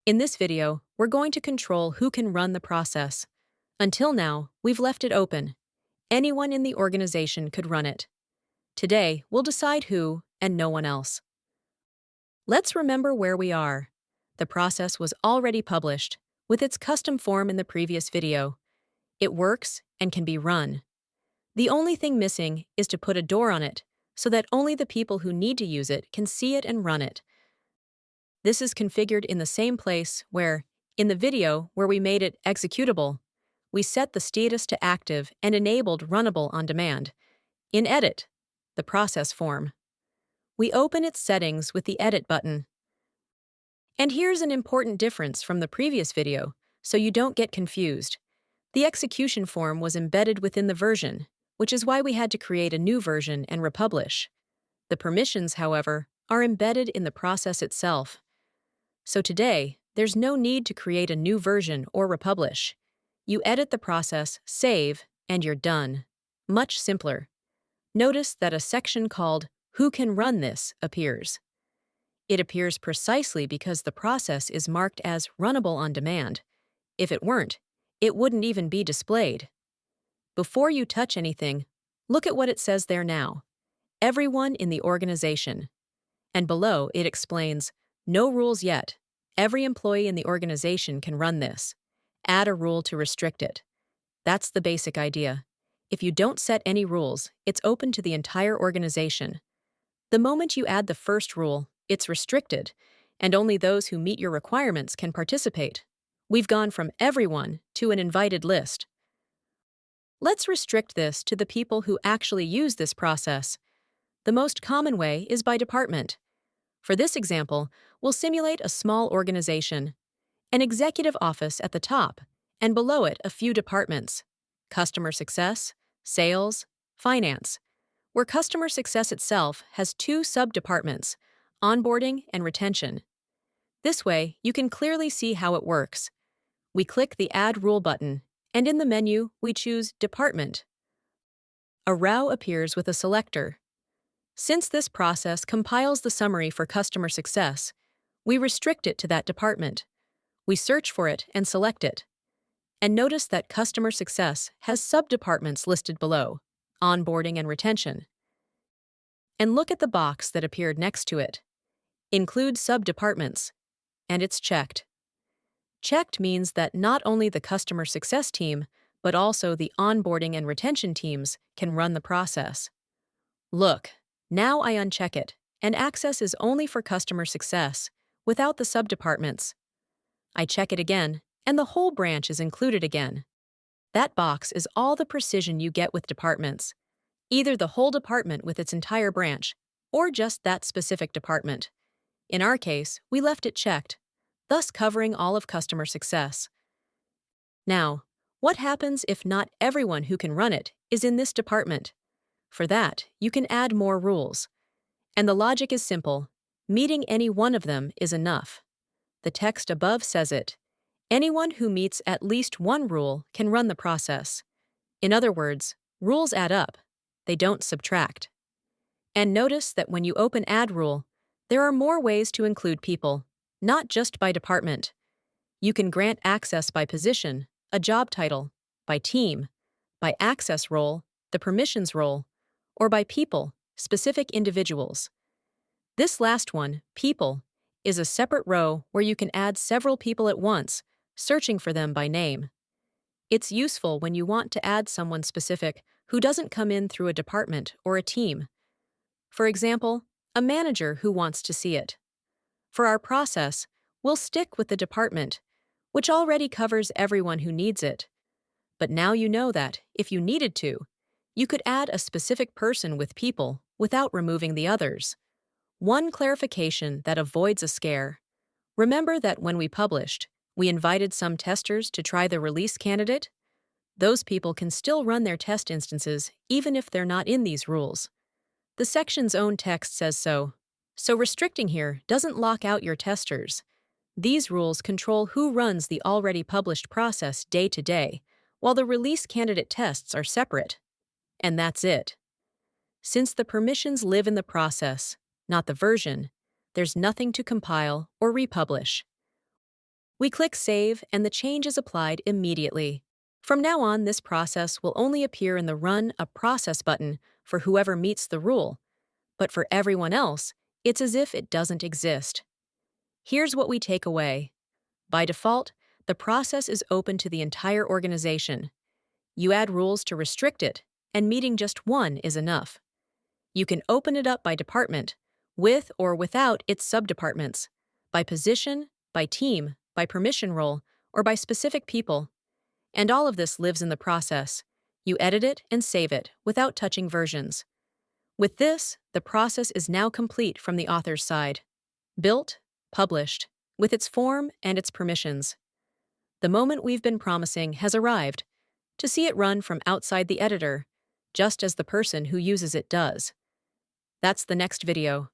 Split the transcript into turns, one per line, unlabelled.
In this video, we're going to control who can run the process. Until now, we've left it open. Anyone in the organization could run it. Today, we'll decide who and no one else. Let's remember where we are. The process was already published, with its custom form in the previous video. It works and can be run. The only thing missing is to put a door on it, so that only the people who need to use it can see it and run it. This is configured in the same place where, in the video where we made it executable, we set the status to active and enabled runnable on demand. In Edit, the process form, we open its settings with the Edit button. And here's an important difference from the previous video, so you don't get confused. The execution form was embedded within the version, which is why we had to create a new version and republish. The permissions, however, are embedded in the process itself. So today, there's no need to create a new version or republish. You edit the process, save, and you're done. Much simpler. Notice that a section called Who Can Run This appears. It appears precisely because the process is marked as runnable on demand. If it weren't, it wouldn't even be displayed. Before you touch anything, look at what it says there now. Everyone in the organization. And below it explains, no rules yet. Every employee in the organization can run this. Add a rule to restrict it. That's the basic idea. If you don't set any rules, it's open to the entire organization. The moment you add the first rule, it's restricted, and only those who meet your requirements can participate. We've gone from everyone to an invited list. Let's restrict this to the people who actually use this process. The most common way is by department. For this example, we'll simulate a small organization, an executive office at the top, and below it a few departments: customer success, sales, finance, where customer success itself has two sub-departments, onboarding and retention. This way, you can clearly see how it works. We click the Add Rule button, and in the menu, we choose Department. A row appears with a selector. Since this process compiles the summary for customer success, we restrict it to that department. We search for it and select it. And notice that customer success has sub-departments listed below, onboarding and retention. And look at the box that appeared next to it. Include sub-departments, and it's checked. Checked means that not only the customer success team, but also the onboarding and retention teams can run the process. Look. Now I uncheck it, and access is only for customer success, without the subdepartments. I check it again, and the whole branch is included again. That box is all the precision you get with departments. Either the whole department with its entire branch, or just that specific department. In our case, we left it checked, thus covering all of customer success. Now, what happens if not everyone who can run it is in this department? For that, you can add more rules. And the logic is simple. Meeting any one of them is enough. The text above says it. Anyone who meets at least one rule can run the process. In other words, rules add up. They don't subtract. And notice that when you open Add Rule, there are more ways to include people, not just by department. You can grant access by position, a job title, by team, by access role, the permissions role, or by people, specific individuals. This last one, people, is a separate row where you can add several people at once, searching for them by name. It's useful when you want to add someone specific who doesn't come in through a department or a team. For example, a manager who wants to see it. For our process, we'll stick with the department, which already covers everyone who needs it. But now you know that, if you needed to, you could add a specific person with people without removing the others. One clarification that avoids a scare. Remember that when we published, we invited some testers to try the release candidate? Those people can still run their test instances even if they're not in these rules. The section's own text says so. So restricting here doesn't lock out your testers. These rules control who runs the already published process day to day, while the release candidate tests are separate. And that's it. Since the permissions live in the process, not the version, there's nothing to compile or republish. We click Save, and the change is applied immediately. From now on, this process will only appear in the Run a Process button for whoever meets the rule, but for everyone else, it's as if it doesn't exist. Here's what we take away. By default, the process is open to the entire organization. You add rules to restrict it, and meeting just one is enough. You can open it up by department, with or without its subdepartments, by position, by team, by permission role, or by specific people. And all of this lives in the process. You edit it and save it without touching versions. With this, the process is now complete from the author's side. Built, published, with its form and its permissions. The moment we've been promising has arrived, to see it run from outside the editor, just as the person who uses it does. That's the next video.